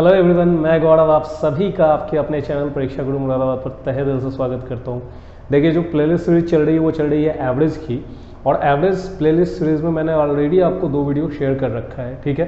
Hello everyone, मैं गौरव आप सभी का आपके अपने चैनल परीक्षा गुरु मुरादाबाद पर तहे दिल से स्वागत करता हूं। देखिए, जो प्लेलिस्ट सीरीज चल रही है वो चल रही है एवरेज की, और एवरेज प्लेलिस्ट सीरीज में मैंने ऑलरेडी आपको 2 वीडियो शेयर कर रखा है। ठीक है,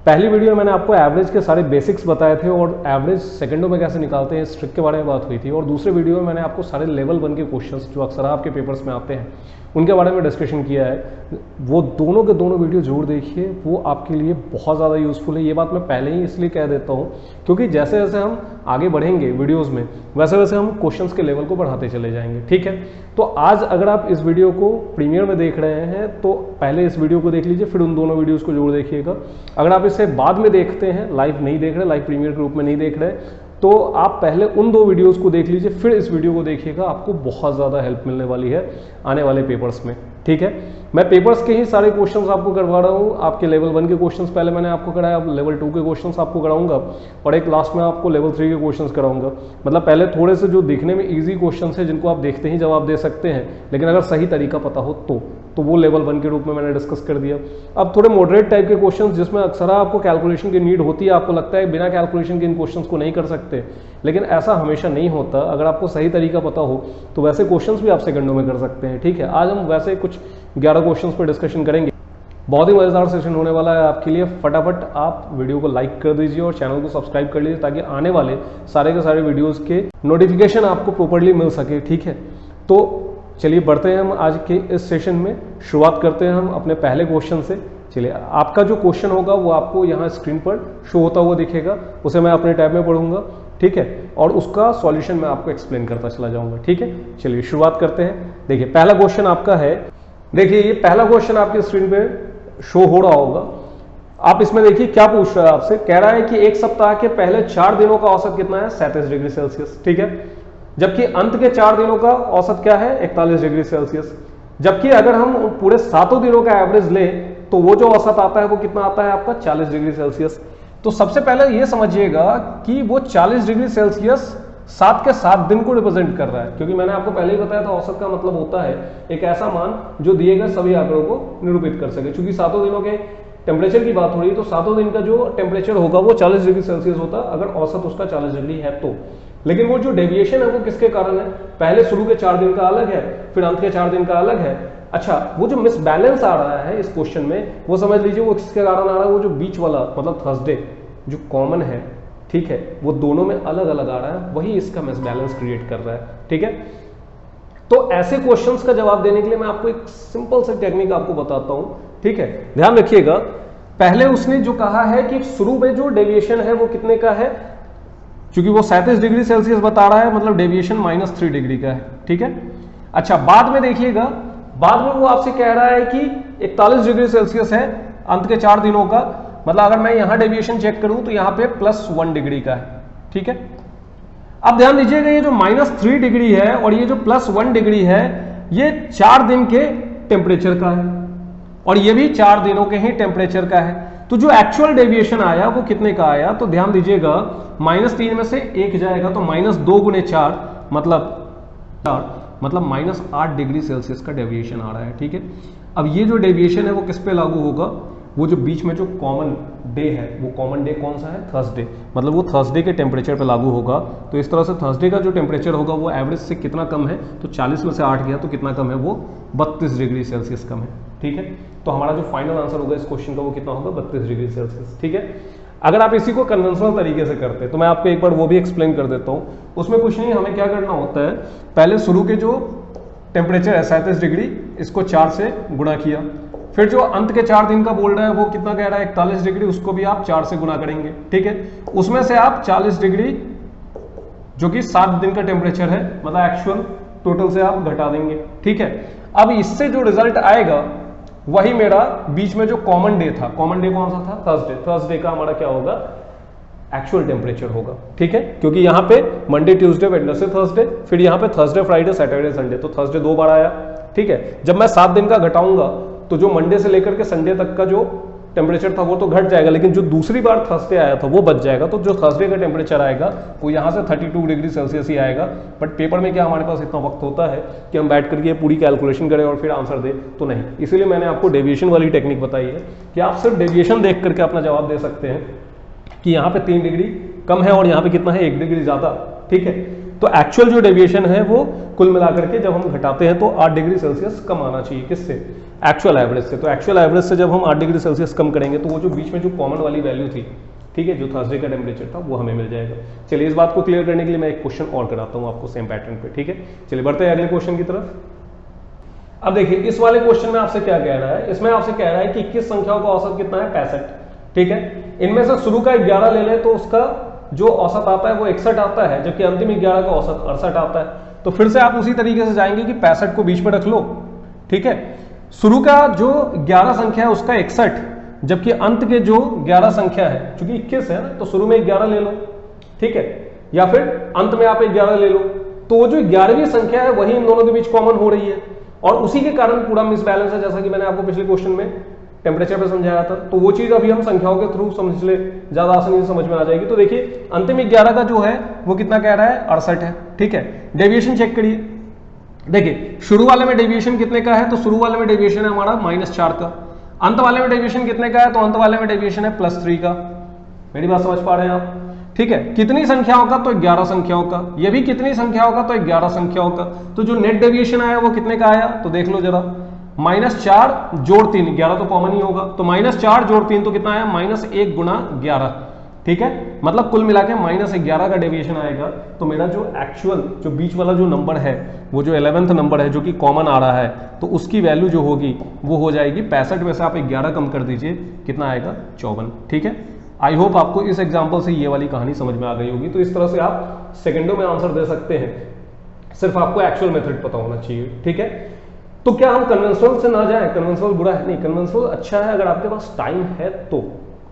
पहली वीडियो में मैंने आपको एवरेज के सारे बेसिक्स बताए थे और एवरेज सेकंडों में कैसे निकालते हैं इस ट्रिक के बारे में बात हुई थी, और दूसरे वीडियो में मैंने आपको सारे लेवल 1 के क्वेश्चंस जो अक्सर आपके पेपर्स में आते हैं उनके बारे में डिस्कशन किया है। वो दोनों के दोनों वीडियो जरूर देखिए, वो आपके लिए बहुत ज़्यादा यूज़फुल है। ये बात मैं पहले ही इसलिए कह देता हूँ क्योंकि जैसे जैसे हम आगे बढ़ेंगे वीडियोस में वैसे वैसे हम क्वेश्चंस के लेवल को बढ़ाते चले जाएंगे। ठीक है, तो आज अगर आप इस वीडियो को प्रीमियर में देख रहे हैं तो पहले इस वीडियो को देख लीजिए, फिर उन दोनों वीडियोज़ को जरूर देखिएगा। अगर आप इसे बाद में देखते हैं, लाइव नहीं देख रहे, लाइव प्रीमियर के रूप में नहीं देख रहे, तो आप पहले उन 2 वीडियोस को देख लीजिए, फिर इस वीडियो को देखिएगा। आपको बहुत ज़्यादा हेल्प मिलने वाली है आने वाले पेपर्स में। ठीक है, मैं पेपर्स के ही सारे क्वेश्चंस आपको करवा रहा हूँ। आपके लेवल 1 के क्वेश्चंस पहले मैंने आपको कराया, अब लेवल 2 के क्वेश्चंस आपको कराऊंगा, और एक लास्ट में आपको लेवल 3 के क्वेश्चंस कराऊंगा। मतलब पहले थोड़े से जो दिखने में ईजी क्वेश्चंस है जिनको आप देखते ही जवाब दे सकते हैं, लेकिन अगर सही तरीका पता हो तो वो लेवल 1 के रूप में मैंने डिस्कस कर दिया। अब थोड़े मॉडरेट टाइप के क्वेश्चंस जिसमें अक्सर आपको कैलकुलेशन की नीड होती है, आपको लगता है बिना कैलकुलेशन के इन क्वेश्चंस को नहीं कर सकते, लेकिन ऐसा हमेशा नहीं होता। अगर आपको सही तरीका पता हो तो वैसे क्वेश्चंस भी आप सेकंडों में कर सकते हैं। ठीक है, आज हम वैसे कुछ 11 क्वेश्चंस पर डिस्कशन करेंगे। बहुत ही मजेदार सेशन होने वाला है आपके लिए। फटाफट आप वीडियो को लाइक कर दीजिए और चैनल को सब्सक्राइब कर लीजिए ताकि आने वाले सारे के सारे वीडियोस के नोटिफिकेशन आपको प्रॉपर्ली मिल सके। ठीक है, तो चलिए बढ़ते हैं हम आज के इस सेशन में। शुरुआत करते हैं हम अपने पहले क्वेश्चन से। चलिए, आपका जो क्वेश्चन होगा वो आपको यहाँ स्क्रीन पर शो होता हुआ दिखेगा, उसे मैं अपने टैब में पढ़ूंगा। ठीक है, और उसका सॉल्यूशन मैं आपको एक्सप्लेन करता चला जाऊंगा। ठीक है, चलिए शुरुआत करते हैं। देखिए, पहला क्वेश्चन आपका है, देखिए ये पहला क्वेश्चन आपके स्क्रीन पे शो हो रहा होगा। आप इसमें देखिए क्या पूछ रहा है आपसे। कह रहा है कि एक सप्ताह के पहले 4 दिनों का औसत कितना है? 37 डिग्री सेल्सियस। ठीक है, जबकि अंत के 4 दिनों का औसत क्या है? 41 डिग्री सेल्सियस। जबकि अगर हम पूरे 7 दिनों का एवरेज लें तो वो जो औसत आता है वो कितना आता है आपका? 40 डिग्री सेल्सियस। तो सबसे पहले ये समझिएगा कि वो 40 डिग्री सेल्सियस 7 के 7 दिन को रिप्रेजेंट कर रहा है, क्योंकि मैंने आपको पहले ही बताया था औसत का मतलब होता है एक ऐसा मान जो दिए गए सभी आंकड़ों को निरूपित कर सके। क्योंकि 7 दिनों के टेम्परेचर की बात हो रही है तो 7 दिन का जो टेम्परेचर होगा वो 40 डिग्री सेल्सियस होता अगर औसत उसका 40 डिग्री है तो। लेकिन वो जो डेविएशन है वो किसके कारण है? पहले शुरू के 4 दिन का अलग है, फिर अंत के 4 दिन का अलग है। अच्छा, वो जो मिसबैलेंस आ रहा है इस क्वेश्चन में वो समझ लीजिए वो किसके कारण आ रहा है? वो जो बीच वाला मतलब थर्सडे जो कॉमन है, ठीक है, वो दोनों में अलग अलग आ रहा है, वही इसका मिसबैलेंस क्रिएट कर रहा है। ठीक है, तो ऐसे क्वेश्चंस का जवाब देने के लिए मैं आपको एक सिंपल सी टेक्निक आपको बताता हूं। ठीक है, ध्यान रखिएगा। पहले उसने जो कहा है कि शुरू में जो डेविएशन है वो कितने का है, क्योंकि वो 37 डिग्री सेल्सियस बता रहा है, मतलब डेविएशन -3 डिग्री का है। ठीक है, अच्छा बाद में देखिएगा, बाद में वो आपसे कह रहा है कि 41 डिग्री सेल्सियस है अंत के 4 दिनों का, मतलब अगर मैं यहां डेविएशन चेक करूं तो यहां पे +1 डिग्री का है। ठीक है, अब ध्यान दीजिएगा ये जो -3 डिग्री है और ये जो +1 डिग्री है ये 4 दिन के टेम्परेचर का है, और ये भी 4 दिनों के ही टेम्परेचर का है। तो जो एक्चुअल डेविएशन आया वो कितने का आया? तो ध्यान दीजिएगा, -3 में से 1 जाएगा तो -2 × 4 मतलब -8 डिग्री सेल्सियस का डेविएशन आ रहा है। ठीक है, अब ये जो डेविएशन है वो किस पे लागू होगा? वो जो बीच में जो कॉमन डे है, वो कॉमन डे कौन सा है? थर्सडे, मतलब वो थर्सडे के टेम्परेचर पे लागू होगा। तो इस तरह से थर्सडे का जो टेम्परेचर होगा वो एवरेज से कितना कम है? तो 40 में से 8 गया तो कितना कम है? वो 32 डिग्री सेल्सियस कम है। ठीक है, तो हमारा जो फाइनल आंसर होगा इस क्वेश्चन का वो कितना होगा? 32 डिग्री सेल्सियस। ठीक है, अगर आप इसी को कन्वेंशनल तरीके से करते हैं तो मैं आपको एक बार वो भी एक्सप्लेन कर देता हूं। उसमें कुछ नहीं, हमें क्या करना होता है, पहले शुरू के जो टेम्परेचर है 37 डिग्री, इसको 4 से गुणा किया, फिर जो अंत के 4 दिन का बोल रहा है वो कितना कह रहा है? 41 डिग्री, उसको भी आप 4 से गुणा करेंगे। ठीक है, उसमें से आप 40 डिग्री जो कि 7 दिन का टेम्परेचर है, मतलब एक्चुअल टोटल से आप घटा देंगे। ठीक है, अब इससे जो रिजल्ट आएगा वही मेरा बीच में जो कॉमन डे था, कॉमन डे कौन सा था? थर्सडे। थर्सडे का हमारा क्या होगा? एक्चुअल टेम्परेचर होगा। ठीक है, क्योंकि यहाँ पे मंडे, ट्यूसडे, वेडनेसडे, थर्सडे, फिर यहाँ पे थर्सडे, फ्राइडे, सैटरडे, संडे, तो थर्सडे 2 बार आया। ठीक है, जब मैं 7 दिन का घटाऊंगा तो जो मंडे से लेकर के संडे तक का जो टेम्परेचर था वो तो घट जाएगा, लेकिन जो दूसरी बार थर्सडे आया था वो बच जाएगा। तो जो थर्सडे का टेम्परेचर आएगा वो यहाँ से 32 डिग्री सेल्सियस ही आएगा। बट पेपर में क्या हमारे पास इतना वक्त होता है कि हम बैठ करके पूरी कैलकुलेशन करें और फिर आंसर दे? तो नहीं, इसीलिए मैंने आपको डेविएशन वाली टेक्निक बताई है कि आप सिर्फ डेविएशन देख करके अपना जवाब दे सकते हैं। कि यहाँ पे 3 डिग्री कम है और यहाँ पे कितना है 1 डिग्री ज्यादा, ठीक है। तो एक्चुअल जो डेविएशन है वो कुल मिलाकर के जब हम घटाते हैं तो 8 डिग्री सेल्सियस कम आना चाहिए, किससे, एक्चुअल एवरेज से। तो एक्चुअल एवरेज से जब हम 8 डिग्री सेल्सियस कम करेंगे तो वो जो बीच में जो कॉमन वाली वैल्यू थी, ठीक है, जो थर्सडे का टेम्परेचर था वो हमें मिल जाएगा। चलिए इस बात को क्लियर करने के लिए मैं एक क्वेश्चन और कराता हूँ आपको सेम पैटर्न पे, ठीक है। चलिए बढ़ते हैं अगले क्वेश्चन की तरफ। अब देखिए इस वाले क्वेश्चन में आपसे क्या कह रहा है, इसमें आपसे कह रहा है कि 21 संख्याओं का औसत कितना है, 65, ठीक है। इनमें से शुरू का 11 ले लें तो उसका जो औसत आता है वो 61 आता है, जबकि अंतिम 11 का औसत 68 आता है। तो फिर से आप उसी तरीके से जाएंगे कि 65 को बीच में रख लो, ठीक है। शुरू का जो 11 संख्या है उसका 61, जबकि अंत के जो 11 संख्या है, चूंकि 21 है ना, तो शुरू में 11 ले लो, ठीक है, या फिर अंत में आप 11 ले लो। तो वो जो 11वीं संख्या है वही इन दोनों के बीच कॉमन हो रही है और उसी के कारण पूरा मिसबैलेंस है, जैसा कि मैंने आपको पिछले क्वेश्चन में टेम्परेचर पे समझाया था। तो वो चीज अभी हम संख्याओं के थ्रू समझ ले, ज्यादा आसानी से समझ में आ जाएगी। तो देखिए अंतिम 11 का जो है वो कितना कह रहा है, 68 है, ठीक है। डेविएशन चेक करिए, देखिए शुरू वाले में डेविएशन कितने का है, तो शुरू वाले में डेविएशन है हमारा -4 का। अंत वाले में डेविएशन कितने का है, तो अंत वाले में डेविएशन है +3 का। मेरी बात समझ पा रहे हैं आप, ठीक है। कितनी संख्याओं का, तो 11 संख्याओं का। ये भी कितनी संख्याओं का, तो 11 संख्याओं का। तो जो नेट डेविएशन आया वो कितने का आया, तो देख लो जरा, -4 जोड़ 3, 11 तो कॉमन ही होगा, तो -4 जोड़ 3 तो कितना आया, -1 गुणा 11, ठीक है। मतलब कुल मिला के -11 का डेविएशन आएगा। तो मेरा जो एक्चुअल जो बीच वाला जो नंबर है, वो जो 11th नंबर है जो कि कॉमन आ रहा है, तो उसकी वैल्यू जो होगी वो हो जाएगी 65 में से आप 11 कम कर दीजिए, कितना आएगा, 54, ठीक है। आई होप आपको इस एग्जाम्पल से ये वाली कहानी समझ में आ गई होगी। तो इस तरह से आप सेकंडों में आंसर दे सकते हैं, सिर्फ आपको एक्चुअल मेथड पता होना चाहिए, ठीक है। तो क्या हम कन्वेंशनल से ना जाएं, कन्वेंशनल बुरा है नहीं, कन्वेंशनल अच्छा है अगर आपके पास टाइम है तो,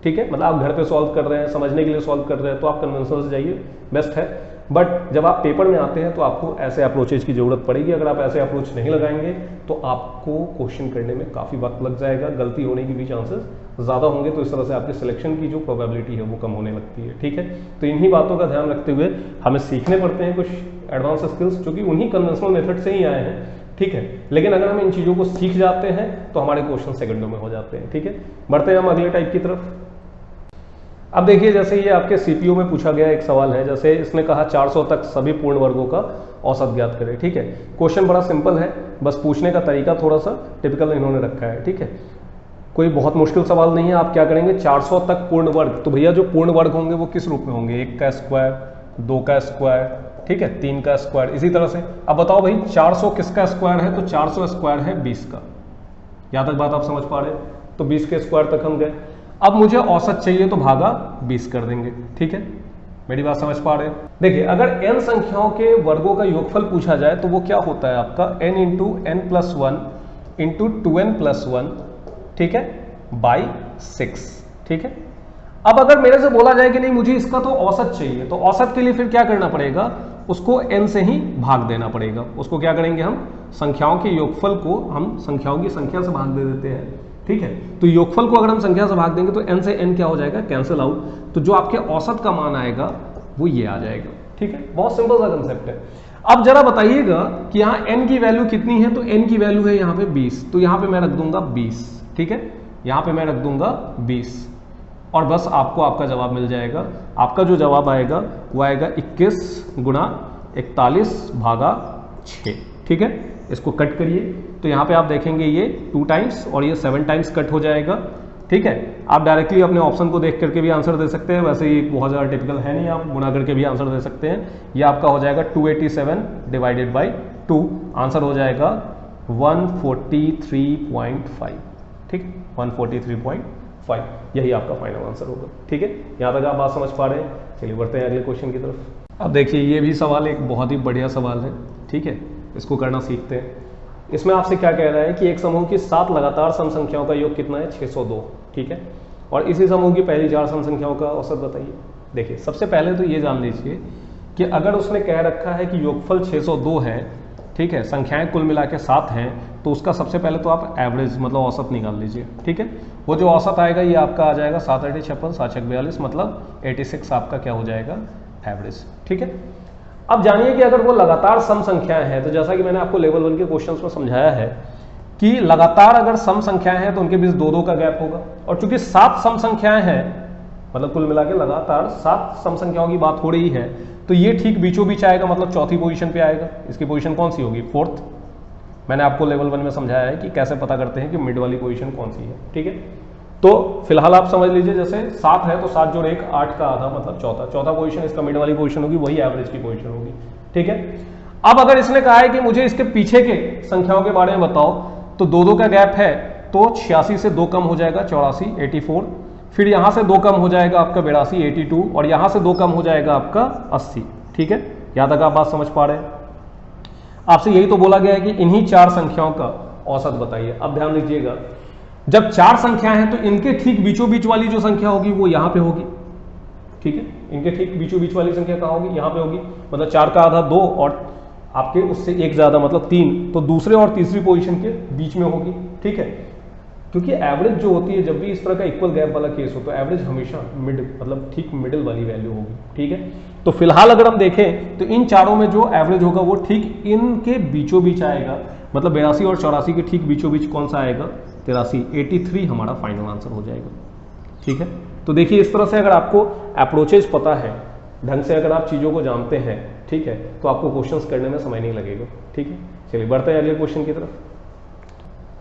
ठीक है। मतलब आप घर पे सॉल्व कर रहे हैं, समझने के लिए सॉल्व कर रहे हैं, तो आप कन्वेंशनल से जाइए, बेस्ट है। बट जब आप पेपर में आते हैं तो आपको ऐसे अप्रोचेज की जरूरत पड़ेगी। अगर आप ऐसे अप्रोच नहीं लगाएंगे तो आपको क्वेश्चन करने में काफी वक्त लग जाएगा, गलती होने की भी चांसेस ज्यादा होंगे। तो इस तरह से आपके सिलेक्शन की जो प्रोबेबिलिटी है वो कम होने लगती है, ठीक है। तो इन्हीं बातों का ध्यान रखते हुए हमें सीखने पड़ते हैं कुछ एडवांस स्किल्स, जो कि उन्हीं कन्वेंशनल मेथड से ही आए हैं, ठीक है। लेकिन अगर हम इन चीजों को सीख जाते हैं तो हमारे क्वेश्चन सेकंडों में हो जाते हैं, ठीक है। बढ़ते हैं हम अगले टाइप की तरफ। अब देखिए जैसे ये आपके सीपीयू में पूछा गया एक सवाल है, जैसे इसने कहा 400 तक सभी पूर्ण वर्गों का औसत ज्ञात करें, ठीक है। क्वेश्चन बड़ा सिंपल है, बस पूछने का तरीका थोड़ा सा टिपिकल इन्होंने रखा है, ठीक है। कोई बहुत मुश्किल सवाल नहीं है। आप क्या करेंगे, 400 तक पूर्ण वर्ग, तो भैया जो पूर्ण वर्ग होंगे वो किस रूप में होंगे, 1 का स्क्वायर, 2 का स्क्वायर, ठीक है, 3 का स्क्वायर, इसी तरह से। अब बताओ भाई 400 किसका स्क्वायर है, तो 400 स्क्वायर है 20 का। यहां तक बात आप समझ पा रहे हैं, तो 20 के स्क्वायर तक हम गए। अब मुझे औसत चाहिए तो भागा 20 कर देंगे, ठीक है। मेरी बात समझ पा रहे हैं। देखिए अगर n संख्याओं के वर्गों का योगफल पूछा जाए तो वो क्या होता है आपका, n into n+1 into 2n+1, ठीक है, बाई 6, ठीक है। अब अगर मेरे से बोला जाए कि नहीं मुझे इसका तो औसत चाहिए, तो औसत के लिए फिर क्या करना पड़ेगा, उसको n से ही भाग देना पड़ेगा। उसको क्या करेंगे हम, संख्याओं के योगफल को हम संख्याओं की संख्या से भाग दे देते हैं, ठीक है। तो योगफल को अगर हम संख्या से भाग देंगे तो n से n क्या हो जाएगा, कैंसिल आउट। तो जो आपके औसत का मान आएगा वो ये आ जाएगा, ठीक है। बहुत सिंपल सा कंसेप्ट है। अब जरा बताइएगा कि यहाँ n की वैल्यू कितनी है, तो n की वैल्यू है यहाँ पे 20, तो यहाँ पे मैं रख दूंगा 20, ठीक है। यहाँ पे मैं रख दूंगा 20 और बस आपको आपका जवाब मिल जाएगा। आपका जो जवाब आएगा वो आएगा 21 गुणा 41 भागा 6, ठीक है। इसको कट करिए तो यहाँ पे आप देखेंगे ये 2 टाइम्स और ये 7 टाइम्स कट हो जाएगा, ठीक है। आप डायरेक्टली अपने ऑप्शन को देख करके भी आंसर दे सकते हैं, वैसे ये बहुत ज़्यादा टिपिकल है नहीं, आप गुणा करके भी आंसर दे सकते हैं। ये आपका हो जाएगा 287 डिवाइडेड बाई 2, आंसर हो जाएगा 143.5, ठीक, 143.5, यही आपका फाइनल आंसर होगा, ठीक है। यहाँ तक आप बात समझ पा रहे हैं। चलिए बढ़ते हैं अगले क्वेश्चन की तरफ। अब देखिए ये भी सवाल एक बहुत ही बढ़िया सवाल है, ठीक है, इसको करना सीखते हैं। इसमें आपसे क्या कह रहा है कि एक समूह की 7 लगातार सम संख्याओं का योग कितना है, 602, ठीक है। और इसी समूह की पहली 4 सम संख्याओं का औसत बताइए। देखिए सबसे पहले तो ये जान लीजिए कि अगर उसने कह रखा है कि योगफल 602 है, ठीक है, संख्याएं कुल मिला के 7 हैं, तो उसका सबसे पहले तो आप एवरेज मतलब औसत निकाल लीजिए, ठीक है। वो जो औसत आएगा ये आपका आ जाएगा 7 8 56 7 6 42, मतलब 86 आपका क्या हो जाएगा, एवरेज, ठीक है। अब जानिए कि अगर वो लगातार सम संख्याएं हैं, तो जैसा कि मैंने आपको लेवल 1 के क्वेश्चंस में समझाया है कि लगातार अगर सम संख्याएं हैं तो उनके बीच 2-2 का गैप होगा, और चूंकि 7 सम संख्याएं हैं, मतलब कुल मिला के लगातार 7 सम संख्याओं की बात हो रही है, तो ये ठीक बीचों बीच आएगा, मतलब चौथी पोजीशन पे आएगा। इसकी पोजीशन कौन सी होगी? फोर्थ। मैंने आपको लेवल 1 में समझाया है कि कैसे पता करते हैं कि मिड वाली पोजीशन कौन सी है, ठीक है। तो फिलहाल आप समझ लीजिए जैसे 7 है तो 7 जोड़ 1 8 का आधा मतलब चौथा पोजीशन इसका मिड वाली पोजीशन होगी, वही एवरेज की पोजीशन होगी, ठीक है। अब अगर इसने कहा है कि मुझे इसके पीछे के संख्याओं के बारे में बताओ, तो 2-2 का गैप है, तो 86 से 2 कम हो जाएगा 84 84, फिर यहां से 2 कम हो जाएगा आपका 82 82, और यहां से 2 कम हो जाएगा आपका 80, ठीक है। यहां तक आप बात समझ पा रहे हैं? आपसे यही तो बोला गया है कि इन्हीं 4 संख्याओं का औसत बताइए। अब ध्यान दीजिएगा, जब 4 संख्याएं हैं तो इनके ठीक बीचों बीच वाली जो संख्या होगी वो यहां पे होगी, ठीक है। इनके ठीक बीचों बीच वाली संख्या कहां होगी? यहां पे होगी, मतलब 4 का आधा 2 और आपके उससे एक ज्यादा मतलब 3, तो दूसरे और तीसरी पोजीशन के बीच में होगी, ठीक है। क्योंकि एवरेज जो होती है, जब भी इस तरह का इक्वल गैप वाला केस हो तो एवरेज हमेशा मिड मतलब ठीक मिडिल वाली वैल्यू होगी, ठीक है। तो फिलहाल अगर हम देखें तो इन चारों में जो एवरेज होगा वो ठीक इनके बीचों बीच आएगा, मतलब 82 और 84 के ठीक बीचों बीच कौन सा आएगा? 83 83 हमारा फाइनल आंसर हो जाएगा, ठीक है। तो देखिए इस तरह से अगर आपको अप्रोचेज पता है, ढंग से अगर आप चीज़ों को जानते हैं, ठीक है, तो आपको क्वेश्चंस करने में समय नहीं लगेगा, ठीक है। चलिए बढ़ते हैं अगले क्वेश्चन की तरफ।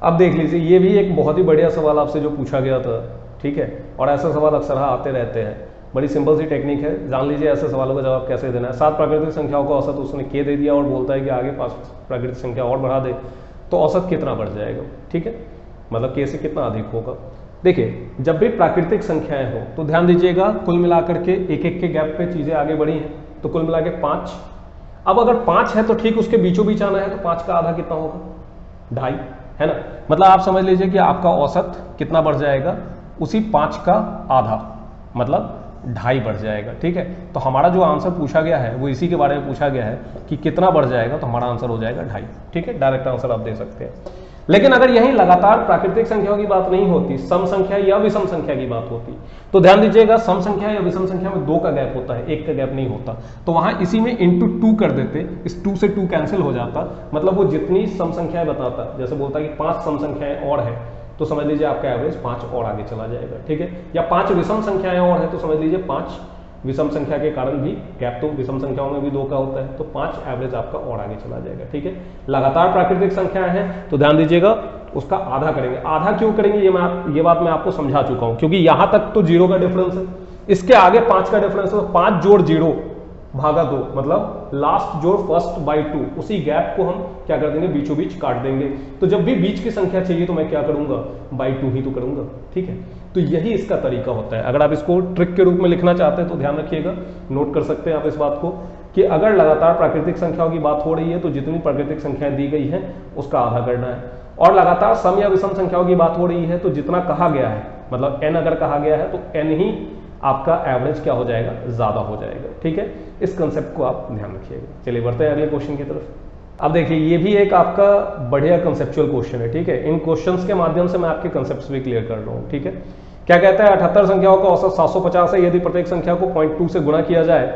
अब देख लीजिए, ये भी एक बहुत ही बढ़िया सवाल आपसे जो पूछा गया था, ठीक है, और ऐसे सवाल अक्सर आते रहते हैं। बड़ी सिंपल सी टेक्निक है, जान लीजिए ऐसे सवालों का जवाब कैसे देना है। 7 प्राकृतिक संख्याओं का औसत उसने के दे दिया और बोलता है कि आगे 5 प्राकृतिक संख्या और बढ़ा दे तो औसत कितना बढ़ जाएगा, ठीक है, मतलब के से कितना अधिक होगा। देखिए जब भी प्राकृतिक संख्याएं हो तो ध्यान दीजिएगा, कुल मिलाकर के एक एक के गैप पे चीजें आगे बढ़ी हैं, तो कुल मिला के 5। अब अगर 5 है तो ठीक उसके बीचों बीच आना है, तो 5 का आधा कितना होगा? 2.5, है ना। मतलब आप समझ लीजिए कि आपका औसत कितना बढ़ जाएगा? उसी 5 का आधा, मतलब 2.5 बढ़ जाएगा, ठीक है। तो हमारा जो आंसर पूछा गया है वो इसी के बारे में पूछा गया है कि कितना बढ़ जाएगा, तो हमारा आंसर हो जाएगा 2.5, ठीक है। डायरेक्ट आंसर आप दे सकते हैं। लेकिन अगर यही लगातार प्राकृतिक संख्याओं की बात नहीं होती, सम संख्या या विषम संख्या की बात होती, तो ध्यान दीजिएगा सम संख्या या विषम संख्या में 2 का गैप होता है, 1 का गैप नहीं होता। तो वहां इसी में इंटू 2 कर देते, इस 2 से 2 कैंसिल हो जाता, मतलब वो जितनी सम संख्याएं बताता, जैसे बोलता कि 5 सम संख्याएं और है, तो समझ लीजिए आपका एवरेज 5 और आगे चला जाएगा, ठीक है। या 5 विषम संख्याएं और है तो समझ लीजिए 5 विषम संख्या के कारण भी गैप तो विषम संख्याओं में भी 2 का होता है, तो 5 एवरेज आपका और आगे चला जाएगा, ठीक है। लगातार प्राकृतिक संख्याएं हैं तो ध्यान दीजिएगा उसका आधा करेंगे। आधा क्यों करेंगे ये बात मैं आपको समझा चुका हूं, क्योंकि यहां तक तो 0 का डिफरेंस है, इसके आगे 5 का डिफरेंस है, तो 5 जोड़ 0 भागा 2, मतलब लास्ट जोड़ फर्स्ट बाई 2, उसी गैप को हम क्या कर देंगे? बीचों बीच काट देंगे। तो जब भी बीच की संख्या चाहिए तो मैं क्या करूंगा? बाई 2 ही तो करूंगा, ठीक है। तो यही इसका तरीका होता है। अगर आप इसको ट्रिक के रूप में लिखना चाहते हैं तो ध्यान रखिएगा, नोट कर सकते हैं आप इस बात को कि अगर लगातार प्राकृतिक संख्याओं की बात हो रही है तो जितनी प्राकृतिक संख्याएं दी गई हैं उसका आधा करना है, और लगातार सम या विषम संख्याओं की बात हो रही है तो जितना कहा गया है, मतलब n अगर कहा गया है तो n ही आपका एवरेज क्या हो जाएगा? ज्यादा हो जाएगा, ठीक है। इस कंसेप्ट को आप ध्यान रखिएगा। चलिए बढ़ते हैं अगले क्वेश्चन की तरफ। अब देखिए ये भी एक आपका बढ़िया कंसेप्चुअल क्वेश्चन है, ठीक है। इन क्वेश्चंस के माध्यम से मैं आपके कंसेप्ट्स भी क्लियर कर रहा हूँ, ठीक है। क्या कहता है? 78 संख्याओं का औसत 750 है, यदि प्रत्येक संख्या को 0.2 से गुणा किया जाए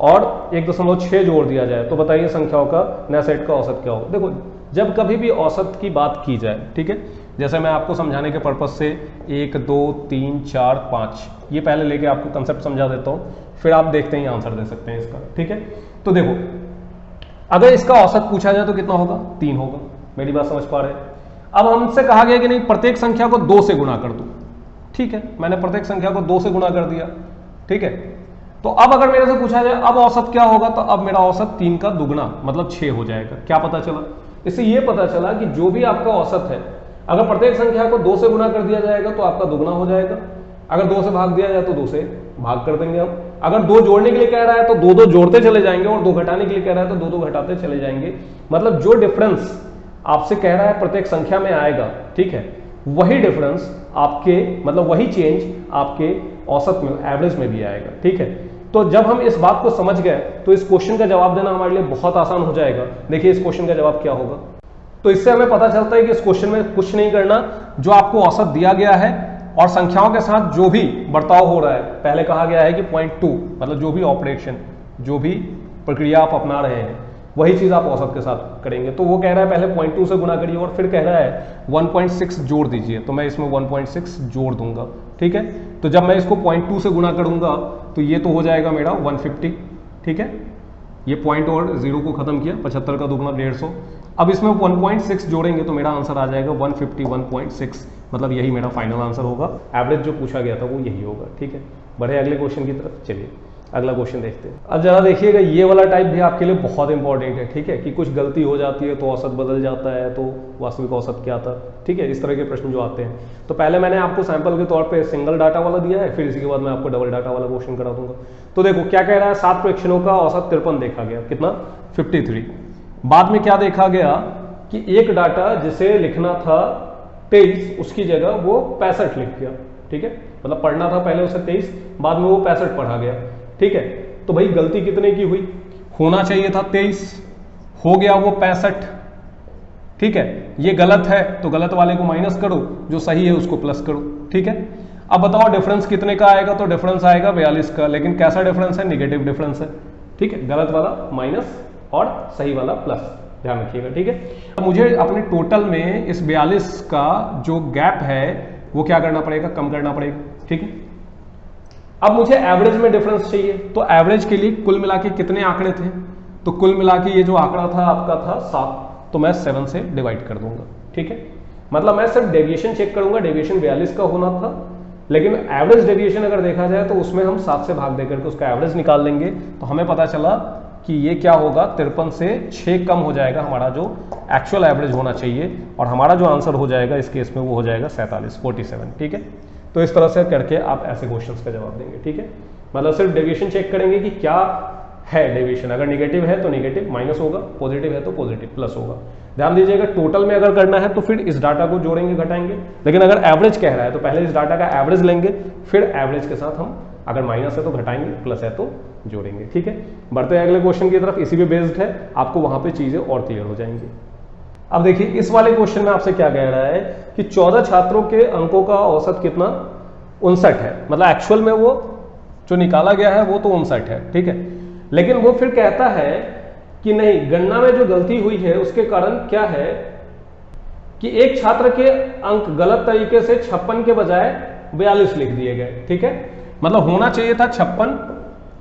और 1.6 जोड़ दिया जाए तो बताइए संख्याओं का नए सेट का औसत क्या होगा। देखो जब कभी भी औसत की बात की जाए, ठीक है, जैसे मैं आपको समझाने के पर्पज से 1 2 3 4 5 ये पहले लेके आपको कंसेप्ट समझा देता हूँ, फिर आप देखते ही आंसर दे सकते हैं इसका, ठीक है। तो देखो अगर इसका औसत पूछा जाए तो कितना होगा? 3 होगा। मेरी बात समझ पा रहे हैं? अब हमसे कहा गया कि नहीं प्रत्येक संख्या को 2 से गुणा कर दो, ठीक है। मैंने प्रत्येक संख्या को 2 से गुणा कर दिया, ठीक है। तो अब अगर मेरे से पूछा जाए अब औसत क्या होगा, तो अब मेरा औसत 3 का दुगना मतलब 6 हो जाएगा। क्या पता चला? इससे ये पता चला कि जो भी आपका औसत है, अगर प्रत्येक संख्या को 2 से गुणा कर दिया जाएगा तो आपका दुगना हो जाएगा, अगर 2 से भाग दिया जाए तो 2 से भाग कर देंगे हम, अगर 2 जोड़ने के लिए कह रहा है तो 2 जोड़ते चले जाएंगे, और 2 घटाने के लिए कह रहा है तो 2 घटाते चले जाएंगे। मतलब जो डिफरेंस आपसे कह रहा है प्रत्येक संख्या में आएगा, ठीक है, वही डिफरेंस आपके मतलब वही चेंज आपके औसत में एवरेज में भी आएगा, ठीक है। तो जब हम इस बात को समझ गए तो इस क्वेश्चन का जवाब देना हमारे लिए बहुत आसान हो जाएगा। देखिए इस क्वेश्चन का जवाब क्या होगा। तो इससे हमें पता चलता है कि इस क्वेश्चन में कुछ नहीं करना, जो आपको औसत दिया गया है और संख्याओं के साथ जो भी बर्ताव हो रहा है, पहले कहा गया है कि 0.2 मतलब जो भी ऑपरेशन जो भी प्रक्रिया आप अपना रहे हैं, वही चीज आप औसत के साथ करेंगे। तो वो कह रहा है पहले 0.2 से गुना करिए और फिर कह रहा है 1.6 जोड़ दीजिए, तो मैं इसमें 1.6 जोड़ दूंगा, ठीक है। तो जब मैं इसको 0.2 से गुना करूंगा तो ये तो हो जाएगा मेरा 150, ठीक है। ये पॉइंट और जीरो को खत्म किया, 75 का दुगना 150। अब इसमें 1.6 जोड़ेंगे तो मेरा आंसर आ जाएगा 151.6, मतलब यही मेरा फाइनल आंसर होगा। एवरेज जो पूछा गया था वो यही होगा, ठीक है। बढ़े अगले क्वेश्चन की तरफ, चलिए अगला क्वेश्चन देखते हैं। अब जरा देखिएगा, ये वाला टाइप भी आपके लिए बहुत इंपॉर्टेंट है, ठीक है, कि कुछ गलती हो जाती है तो औसत बदल जाता है, तो वास्तविक औसत क्या था, ठीक है। इस तरह के प्रश्न जो आते हैं, तो पहले मैंने आपको सैंपल के तौर पे सिंगल डाटा वाला दिया है, फिर इसी के बाद मैं आपको डबल डाटा वाला क्वेश्चन करा दूंगा। तो देखो क्या कह रहा है, 7 प्रेक्षणों का औसत 53 देखा गया, कितना 53। बाद में क्या देखा गया कि एक डाटा जिसे लिखना था 23 उसकी जगह वो 65 लिख गया, ठीक है। मतलब पढ़ना था पहले उसे 23, बाद में वो 65 पढ़ा गया, ठीक है। तो भाई गलती कितने की हुई, होना चाहिए था 23, हो गया वो 65, ठीक है। ये गलत है तो गलत वाले को माइनस करो, जो सही है उसको प्लस करो, ठीक है। अब बताओ डिफरेंस कितने का आएगा, तो डिफरेंस आएगा 42 का, लेकिन कैसा डिफरेंस है, निगेटिव डिफरेंस है, ठीक है। गलत वाला माइनस और सही वाला प्लस, ध्यान रखिएगा, ठीक है। अब मुझे अपने टोटल में इस 42 का जो गैप है वो क्या करना पड़ेगा, कम करना पड़ेगा, ठीक है। अब मुझे एवरेज में डिफरेंस चाहिए, तो एवरेज के लिए कुल मिला के कितने आंकड़े थे, तो कुल मिला के ये जो आंकड़ा था आपका था 7, तो मैं 7 से डिवाइड कर दूंगा, ठीक है। मतलब मैं सिर्फ डेविएशन चेक करूंगा, डेविएशन 42 का होना था, लेकिन एवरेज डेविएशन अगर देखा जाए तो उसमें हम 7 से भाग देकर के उसका एवरेज निकाल लेंगे, तो हमें पता चला कि ये क्या होगा, 53 से 6 कम हो जाएगा हमारा जो एक्चुअल एवरेज होना चाहिए, और हमारा जो आंसर हो जाएगा इस केस में वो हो जाएगा 47, ठीक है। तो इस तरह से करके आप ऐसे क्वेश्चंस का जवाब देंगे, ठीक है। मतलब सिर्फ डेविएशन चेक करेंगे कि क्या है डेविएशन, अगर निगेटिव है तो निगेटिव माइनस होगा, पॉजिटिव है तो पॉजिटिव प्लस होगा। ध्यान दीजिएगा, टोटल में अगर करना है तो फिर इस डाटा को जोड़ेंगे घटाएंगे, लेकिन अगर एवरेज कह रहा है तो पहले इस डाटा का एवरेज लेंगे, फिर एवरेज के साथ हम अगर माइनस है तो घटाएंगे, प्लस है तो जोड़ेंगे, ठीक है। बढ़ते हैं अगले क्वेश्चन की तरफ, इसी पे बेस्ड है, आपको वहां पे चीजें और क्लियर हो जाएंगी। अब देखिए इस वाले क्वेश्चन में आपसे क्या कह रहा है कि 14 छात्रों के अंकों का औसत कितना 59 है, मतलब एक्चुअल में वो जो निकाला गया है वो तो 59 है, ठीक है। लेकिन वो फिर कहता है कि नहीं, गणना में जो गलती हुई है उसके कारण क्या है कि एक छात्र के अंक गलत तरीके से 56 के बजाय 42 लिख दिए गए, ठीक है। मतलब होना चाहिए था 56,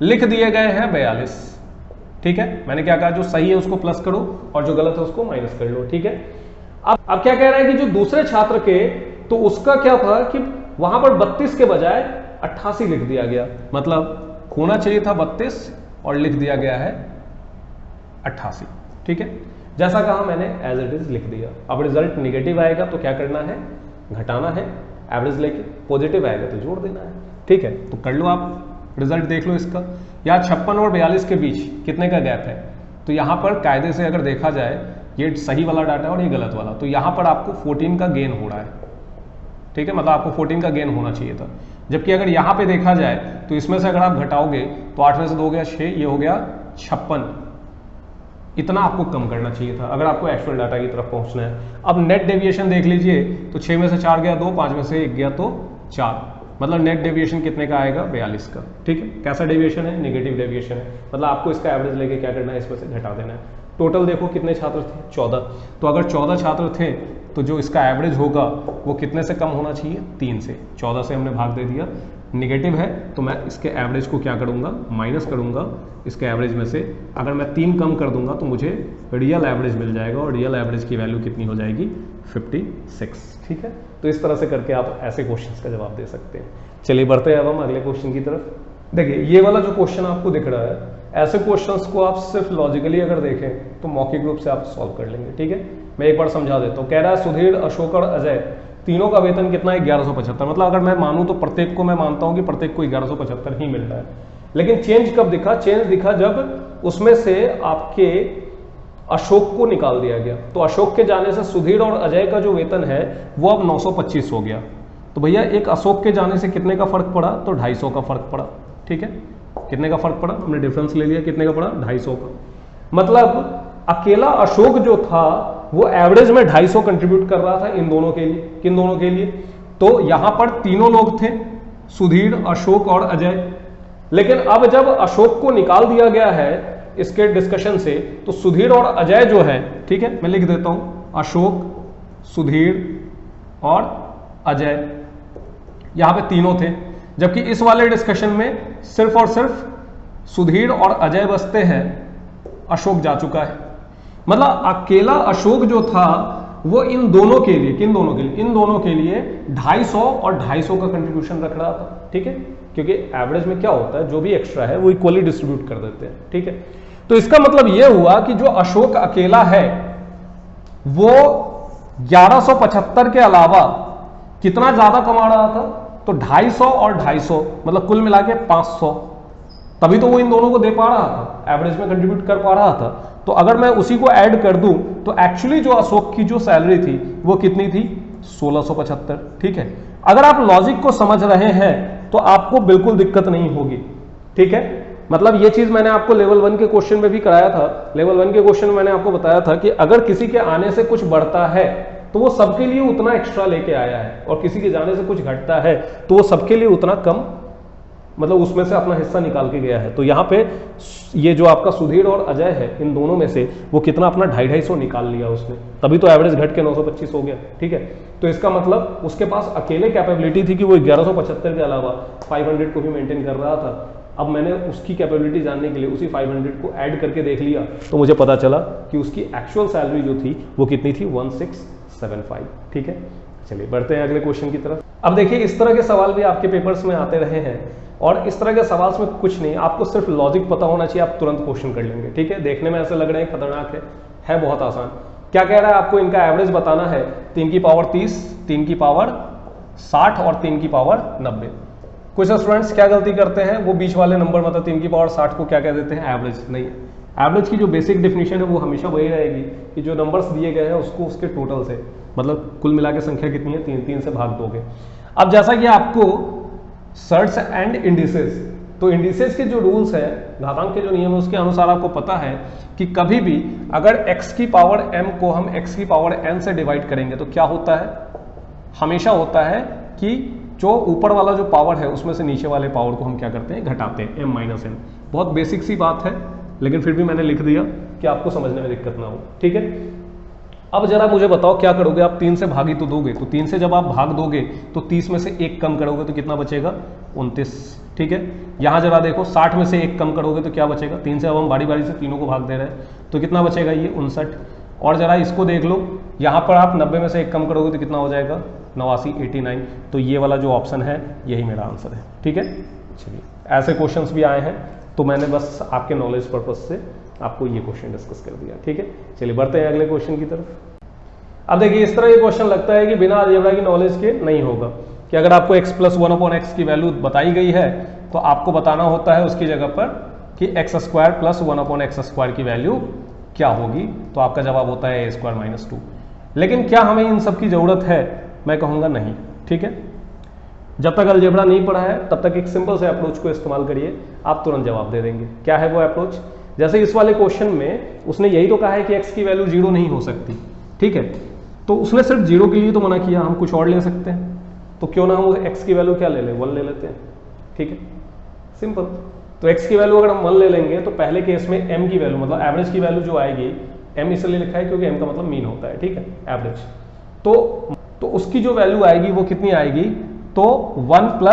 लिख दिए गए हैं 42, ठीक है। मैंने क्या कहा, जो सही है उसको प्लस करो और जो गलत है उसको माइनस कर लो, ठीक है। अब क्या कह रहा है कि जो दूसरे छात्र के, तो उसका क्या था कि वहां पर 32 के बजाय 88 लिख दिया गया, मतलब होना चाहिए था 32 और लिख दिया गया है 88, ठीक है। जैसा कहा मैंने एज इट इज लिख दिया। अब रिजल्ट निगेटिव आएगा तो क्या करना है, घटाना है, एवरेज लेके, पॉजिटिव आएगा तो जोड़ देना है, ठीक है। तो कर लो आप, रिजल्ट देख लो इसका। यहाँ 56 और 42 के बीच कितने का गैप है, तो यहाँ पर कायदे से अगर देखा जाए ये सही वाला डाटा और ये गलत वाला, तो यहाँ पर आपको 14 का गेन हो रहा है, ठीक है। मतलब आपको 14 का गेन होना चाहिए था, जबकि अगर यहाँ पे देखा जाए तो इसमें से अगर आप घटाओगे तो 8 में से 2 गया 6, ये हो गया 56, इतना आपको कम करना चाहिए था अगर आपको एक्चुअल डाटा की तरफ पहुंचना है। अब नेट डेविएशन देख लीजिए, तो 6 में से 4 गया 2, 5 में से 1 गया तो 4, मतलब नेट डेविएशन कितने का आएगा 42 का, ठीक है। कैसा डेविएशन है, नेगेटिव डेविएशन है, मतलब आपको इसका एवरेज लेके क्या करना है, इसमें से घटा देना है। टोटल देखो कितने छात्र थे, 14, तो अगर 14 छात्र थे तो जो इसका एवरेज होगा वो कितने से कम होना चाहिए, 3 से। 14 से हमने भाग दे दिया, निगेटिव है तो मैं इसके एवरेज को क्या करूंगा, माइनस करूंगा इसके एवरेज में से। अगर मैं 3 कम कर दूंगा तो मुझे रियल एवरेज मिल जाएगा, और रियल एवरेज की वैल्यू कितनी हो जाएगी, 56, ठीक है। तो इस तरह से करके आप ऐसे क्वेश्चंस का जवाब दे सकते हैं। चलिए बढ़ते हैं अब हम अगले क्वेश्चन की तरफ। देखिए ये वाला जो क्वेश्चन आपको दिख रहा है, ऐसे क्वेश्चंस को आप सिर्फ लॉजिकली अगर देखें तो मौखिक रूप से आप सॉल्व कर लेंगे, ठीक है। मैं एक बार समझा देता हूँ। कह रहा है सुधीर, अशोक और अजय तीनों का वेतन कितना है, 1175। मतलब अगर मैं मानूं तो प्रत्येक को, मैं मानता हूं कि प्रत्येक को 1175 ही मिल रहा है, लेकिन चेंज कब दिखा, चेंज दिखा जब उसमें से आपके अशोक को निकाल दिया गया। तो अशोक के जाने से सुधीर और अजय का जो वेतन है वो अब 925 हो गया। तो भैया एक अशोक के जाने से कितने का फर्क पड़ा, तो 250 का फर्क पड़ा, ठीक है। कितने का फर्क पड़ा, हमने डिफरेंस ले लिया, कितने का पड़ा, 250 का। मतलब अकेला अशोक जो था वो एवरेज में 250 कंट्रीब्यूट कर रहा था इन दोनों के लिए। किन दोनों के लिए, तो यहां पर तीनों लोग थे, सुधीर, अशोक और अजय। लेकिन अब जब अशोक को निकाल दिया गया है इसके डिस्कशन से, तो सुधीर और अजय जो है, ठीक है, मैं लिख देता हूं, अशोक, सुधीर और अजय, यहां पे तीनों थे। जबकि इस वाले डिस्कशन में सिर्फ और सिर्फ सुधीर और अजय बचते हैं, अशोक जा चुका है। मतलब अकेला अशोक जो था वो इन दोनों के लिए, किन दोनों के लिए, इन दोनों के लिए 250 और 250 का कंट्रीब्यूशन रख रहा था, ठीक है, क्योंकि एवरेज में क्या होता है, जो भी एक्स्ट्रा है वो इक्वली डिस्ट्रीब्यूट कर देते हैं, ठीक है। तो इसका मतलब यह हुआ कि जो अशोक अकेला है वो 1175 के अलावा कितना ज्यादा कमा रहा था, तो 250 और 250, मतलब कुल मिला के 500, तभी तो वो इन दोनों को दे पा रहा था, एवरेज में कंट्रीब्यूट कर पा रहा था। तो अगर मैं उसी को ऐड कर दूं तो एक्चुअली जो अशोक की जो सैलरी थी वो कितनी थी, 1675, ठीक है। अगर आप लॉजिक को समझ रहे हैं तो आपको बिल्कुल दिक्कत नहीं होगी, ठीक है। मतलब ये चीज मैंने आपको लेवल 1 के क्वेश्चन में भी कराया था। लेवल 1 के क्वेश्चन में मैंने आपको बताया था कि अगर किसी के आने से कुछ बढ़ता है तो वो सबके लिए उतना एक्स्ट्रा लेके आया है, और किसी के जाने से कुछ घटता है तो वो सबके लिए उतना कम, मतलब उसमें से अपना हिस्सा निकाल के गया है। तो यहाँ पे ये जो आपका सुधीर और अजय है, इन दोनों में से वो कितना अपना 250 निकाल लिया उसने, तभी तो एवरेज घट के 925 हो गया, ठीक है। तो इसका मतलब उसके पास अकेले कैपेबिलिटी थी कि वो 1175 के अलावा 500 को भी मेंटेन कर रहा था। अब मैंने उसकी कैपेबिलिटी जानने के लिए उसी 500 को ऐड करके देख लिया, तो मुझे पता चला कि उसकी एक्चुअल सैलरी जो थी वो कितनी थी, 1675, ठीक है। चलिए बढ़ते हैं अगले क्वेश्चन की तरफ। अब देखिए इस तरह के सवाल भी आपके पेपर्स में आते रहे हैं, और इस तरह के सवाल में कुछ नहीं, आपको सिर्फ लॉजिक पता होना चाहिए, आप तुरंत क्वेश्चन कर लेंगे, ठीक है। देखने में ऐसे लग रहे हैं खतरनाक है बहुत आसान। क्या कह रहा है, आपको इनका एवरेज बताना है, 3 की पावर 30, 3 की पावर 60 और 3 की पावर 90। कुछ स्टूडेंट्स क्या गलती करते हैं, वो बीच वाले नंबर मतलब 3 की पावर 60 को क्या कह देते हैं, एवरेज। नहीं, एवरेज की जो बेसिक डेफिनेशन है वो हमेशा वही रहेगी कि जो नंबर्स दिए गए हैं उसको उसके टोटल से, मतलब कुल मिला के संख्या कितनी है, 3 से भाग दोगे। अब जैसा कि आपको सर्ट्स एंड इंडिसेस, तो इंडिसेस के जो रूल्स है, घातांक के जो नियम है, उसके अनुसार आपको पता है कि कभी भी अगर x की पावर m को हम x की पावर n से डिवाइड करेंगे तो क्या होता है, हमेशा होता है कि जो ऊपर वाला जो पावर है उसमें से नीचे वाले पावर को हम क्या करते हैं, घटाते हैं, m माइनस n। बहुत बेसिक सी बात है, लेकिन फिर भी मैंने लिख दिया कि आपको समझने में दिक्कत ना हो, ठीक है। अब जरा मुझे बताओ क्या करोगे, आप 3 से भागी तो दोगे, तो 3 से जब आप भाग दोगे तो 30 में से 1 कम करोगे तो कितना बचेगा, 29, ठीक है। यहां जरा देखो 60 में से 1 कम करोगे तो क्या बचेगा, 3 से अब हम बारी बारी से तीनों को भाग दे रहे हैं, तो कितना बचेगा, ये 59। और जरा इसको देख लो, यहां पर आप 90 में से 1 कम करोगे तो कितना हो जाएगा, 89, 89। तो ये वाला जो ऑप्शन है यही मेरा आंसर है, ठीक है। चलिए ऐसे क्वेश्चन भी आए हैं, तो मैंने बस आपके नॉलेज पर्पज से आपको ये क्वेश्चन डिस्कस कर दिया, ठीक है। चलिए बढ़ते हैं अगले क्वेश्चन की तरफ। अब देखिए इस तरह ये क्वेश्चन लगता है कि बिना अलजेब्रा की नॉलेज के नहीं होगा, कि अगर आपको x + 1/x की वैल्यू बताई गई है तो आपको बताना होता है उसकी जगह पर कि x² + 1/x² की वैल्यू क्या होगी, तो आपका जवाब होता है a² - 2। लेकिन क्या हमें इन सब की जरूरत है, मैं कहूँगा नहीं, ठीक है। जब तक अलजेब्रा नहीं पढ़ा है तब तक एक सिंपल से अप्रोच को इस्तेमाल करिए, आप तुरंत जवाब दे देंगे। क्या है वो अप्रोच, जैसे इस वाले क्वेश्चन में उसने यही तो कहा है कि x की वैल्यू 0 नहीं हो सकती, ठीक है। तो उसने सिर्फ 0 के लिए तो मना किया, हम कुछ और ले सकते हैं, तो क्यों ना हम x की वैल्यू क्या ले लें, 1 ले लेते हैं, ठीक है, सिंपल। तो x की वैल्यू अगर हम 1 ले लेंगे तो पहले केस में m की वैल्यू मतलब एवरेज की वैल्यू जो आएगी, m इसलिए लिखा है क्योंकि m का मतलब मीन होता है, ठीक है, एवरेज। तो उसकी जो वैल्यू आएगी वो कितनी आएगी, तो 1 +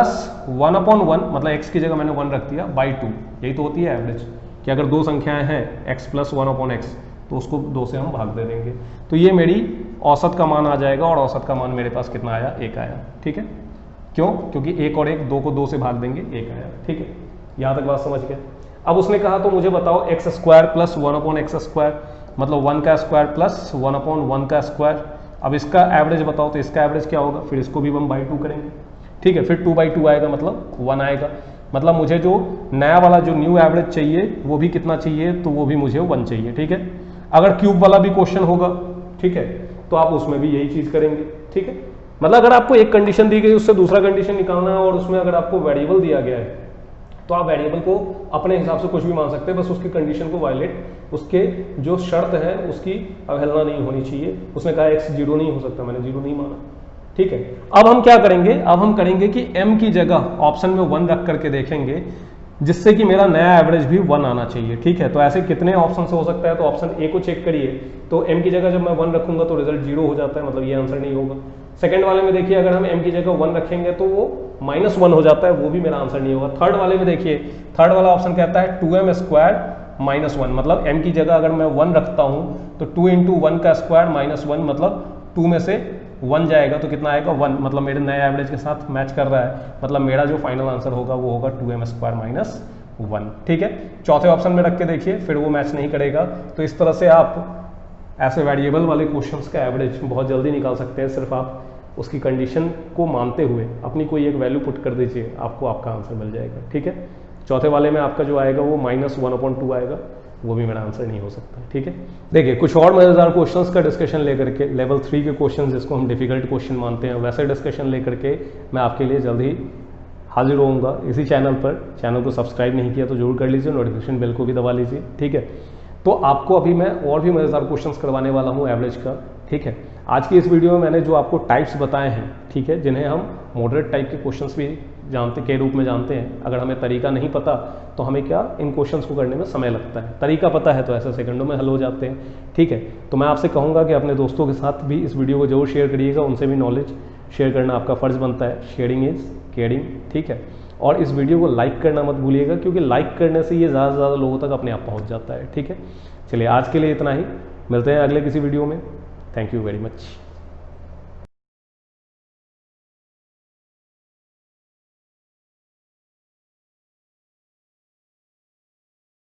1/1, मतलब x की जगह मैंने 1 रख दिया, /2। यही तो होती है एवरेज, कि अगर दो संख्याएं हैं x + 1/x तो उसको 2 से हम भाग दे देंगे, तो ये मेरी औसत का मान आ जाएगा, और औसत का मान मेरे पास कितना आया, 1 आया, ठीक है। क्यों, क्योंकि 1 और 1, 2 को 2 से भाग देंगे, 1 आया, ठीक है। यहाँ तक बात समझ गए। अब उसने कहा तो मुझे बताओ x² + 1/x², मतलब 1 का स्क्वायर + 1/1 का स्क्वायर। अब इसका एवरेज बताओ, तो इसका एवरेज क्या होगा, फिर इसको भी हम /2 करेंगे, ठीक है। फिर 2/2 आएगा, मतलब 1 आएगा, मतलब मुझे जो नया वाला जो न्यू एवरेज चाहिए वो भी कितना चाहिए, तो वो भी मुझे 1 चाहिए, ठीक है। अगर क्यूब वाला भी क्वेश्चन होगा, ठीक है, तो आप उसमें भी यही चीज करेंगे, ठीक है। मतलब अगर आपको एक कंडीशन दी गई उससे दूसरा कंडीशन निकालना है, और उसमें अगर आपको वेरिएबल दिया गया है तो आप वेरिएबल को अपने हिसाब से कुछ भी मान सकते हैं, बस उसकी कंडीशन को वायलेट, उसके जो शर्त है उसकी अवहेलना नहीं होनी चाहिए। उसने कहा x 0 नहीं हो सकता, मैंने 0 नहीं माना, ठीक है। अब हम क्या करेंगे, अब हम करेंगे कि m की जगह ऑप्शन में 1 रख करके देखेंगे जिससे कि मेरा नया एवरेज भी 1 आना चाहिए। ठीक है, तो ऐसे कितने ऑप्शन से हो सकता है, तो ऑप्शन ए को चेक करिए, तो m की जगह जब मैं 1 रखूंगा तो रिजल्ट 0 हो जाता है, मतलब ये आंसर नहीं होगा। सेकंड वाले में देखिए, अगर हम m की जगह 1 रखेंगे तो वो -1 हो जाता है, वो भी मेरा आंसर नहीं होगा। थर्ड वाले में देखिए, थर्ड वाला ऑप्शन कहता है 2m स्क्वायर -1, मतलब m की जगह अगर मैं 1 रखता हूं तो 2 × 1 का स्क्वायर -1, मतलब 2 में से 1 जाएगा तो कितना आएगा 1, मतलब मेरे नए एवरेज के साथ मैच कर रहा है, मतलब मेरा जो फाइनल आंसर होगा वो होगा 2m स्क्वायर -1। ठीक है, चौथे ऑप्शन में रख के देखिए, फिर वो मैच नहीं करेगा। तो इस तरह से आप ऐसे वेरिएबल वाले क्वेश्चंस का एवरेज बहुत जल्दी निकाल सकते हैं, सिर्फ आप उसकी कंडीशन को मानते हुए अपनी कोई एक वैल्यू पुट कर दीजिए, आपको आपका आंसर मिल जाएगा। ठीक है, चौथे वाले में आपका जो आएगा वो -1/2 आएगा, वो भी मेरा आंसर नहीं हो सकता। ठीक है, देखिए कुछ और मजेदार क्वेश्चंस का डिस्कशन लेकर के, लेवल 3 के क्वेश्चन जिसको हम डिफिकल्ट क्वेश्चन मानते हैं, वैसे डिस्कशन लेकर के मैं आपके लिए जल्द ही हाजिर होऊंगा इसी चैनल पर। चैनल को सब्सक्राइब नहीं किया तो जरूर कर लीजिए, नोटिफिकेशन बेल को भी दबा लीजिए। ठीक है, तो आपको अभी मैं और भी मजेदार क्वेश्चंस करवाने वाला हूं एवरेज का। ठीक है, आज की इस वीडियो में मैंने जो आपको टाइप्स बताए हैं, ठीक है, जिन्हें हम मॉडरेट टाइप के क्वेश्चंस भी जानते के रूप में जानते हैं। अगर हमें तरीका नहीं पता तो हमें क्या इन क्वेश्चंस को करने में समय लगता है, तरीका पता है तो ऐसे सेकंडों में हल हो जाते हैं। ठीक है, तो मैं आपसे कहूँगा कि अपने दोस्तों के साथ भी इस वीडियो को जरूर शेयर करिएगा, उनसे भी नॉलेज शेयर करना आपका फ़र्ज बनता है। Sharing is caring. ठीक है, और इस वीडियो को लाइक करना मत भूलिएगा, क्योंकि लाइक करने से ये ज़्यादा से ज़्यादा लोगों तक अपने आप पहुँच जाता है। ठीक है, चलिए आज के लिए इतना ही, मिलते हैं अगले किसी वीडियो में। Thank you very much.